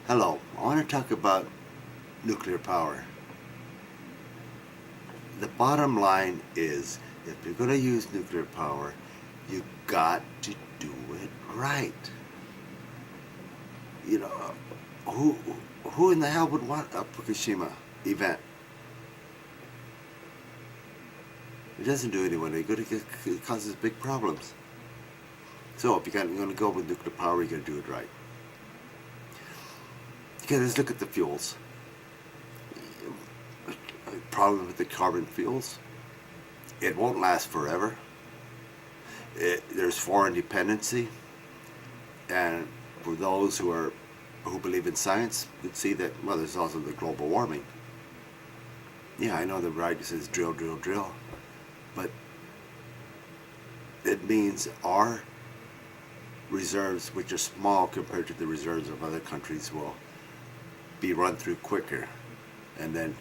Hello, I want to talk about nuclear power. The bottom line is, if you're going to use nuclear power, you got to do it right. You know, who who in the hell would want a Fukushima event? It doesn't do anyone any good. It causes big problems. So if you're going to go with nuclear power, you got to do it right. Let's look at the fuels. Problem with the carbon fuels, it won't last forever. There's foreign dependency, and for those who believe in science, you can see that, well, there's also the global warming. Yeah, I know the right says drill, drill, drill, but it means our reserves, which are small compared to the reserves of other countries, will be run through quicker, and then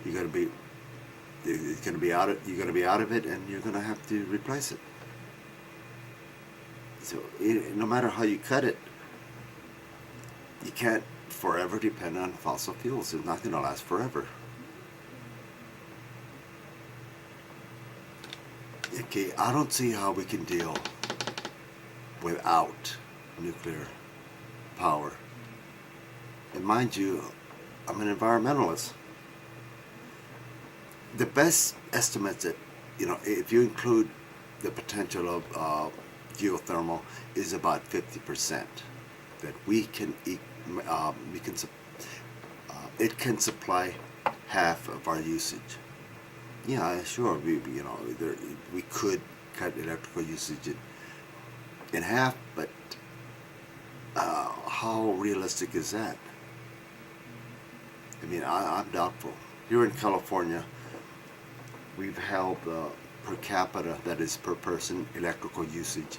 you're going to be out of it, and you're going to have to replace it. So no matter how you cut it, you can't forever depend on fossil fuels. It's not going to last forever. Okay, I don't see how we can deal without nuclear power. And mind you, I'm an environmentalist. The best estimates that, if you include the potential of geothermal, is about 50%. That it can supply half of our usage. Yeah, sure. We could cut electrical usage in half, but how realistic is that? I mean, I'm doubtful. Here in California, we've held per capita, that is per person, electrical usage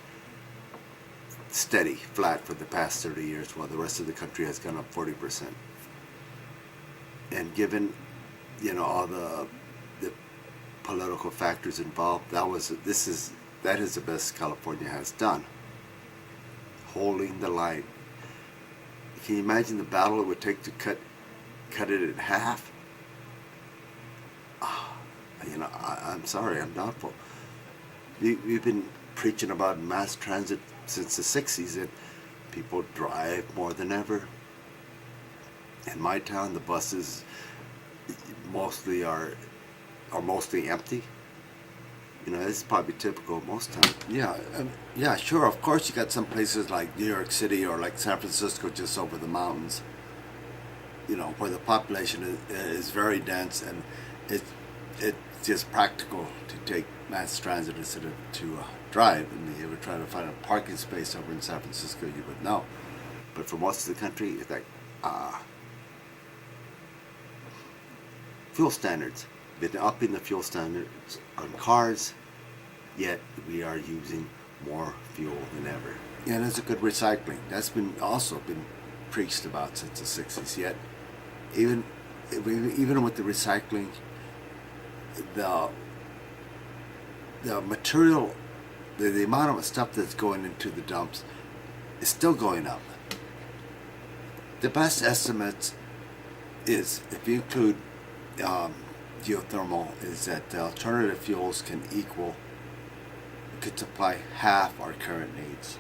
steady, flat for the past 30 years, while the rest of the country has gone up 40%. And given, all the political factors involved, that is the best California has done. Holding the line. Can you imagine the battle it would take to cut it in half? I'm sorry, I'm doubtful. We've been preaching about mass transit since the 60s, and people drive more than ever. In my town, the buses mostly are mostly empty. This is probably typical most times. Yeah, sure. Of course, you got some places like New York City or like San Francisco, just over the mountains. Where the population is very dense, and it's just practical to take mass transit instead of to drive. And if you ever try to find a parking space over in San Francisco, you would know. But for most of the country, it's like fuel standards. Been upping the fuel standards on cars, yet we are using more fuel than ever. And it's a good recycling. That's also been preached about since the 60s. Yet, even with the recycling, the material, the amount of stuff that's going into the dumps is still going up. The best estimates is, if you include geothermal, is that the alternative fuels could supply half our current needs.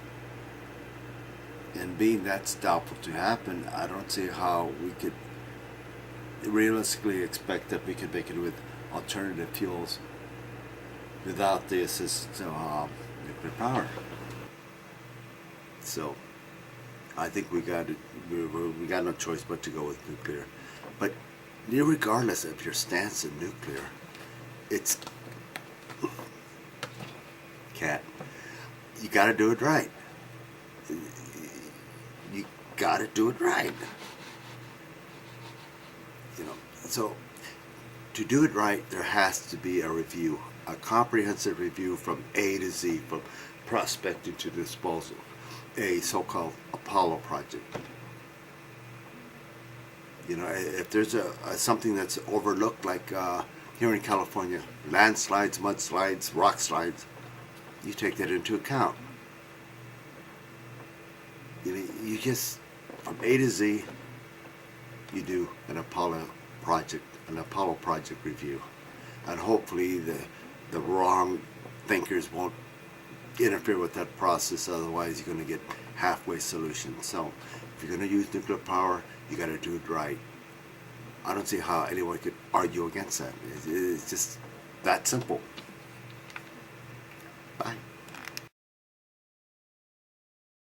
And being that's doubtful to happen, I don't see how we could realistically expect that we could make it with alternative fuels without the assistance of nuclear power. So I think we got no choice but to go with nuclear. But regardless of your stance in nuclear, it's you got to do it right. You got to do it right. So to do it right, there has to be a review, a comprehensive review from A to Z, from prospecting to disposal, a so-called Apollo project. If there's something that's overlooked, like here in California, landslides, mudslides, rock slides, you take that into account. You just, from A to Z, you do an Apollo project review, and hopefully the wrong thinkers won't interfere with that process. Otherwise, you're going to get halfway solutions. So, if you're going to use nuclear power, you got to do it right. I don't see how anyone could argue against that. It's just that simple. Bye.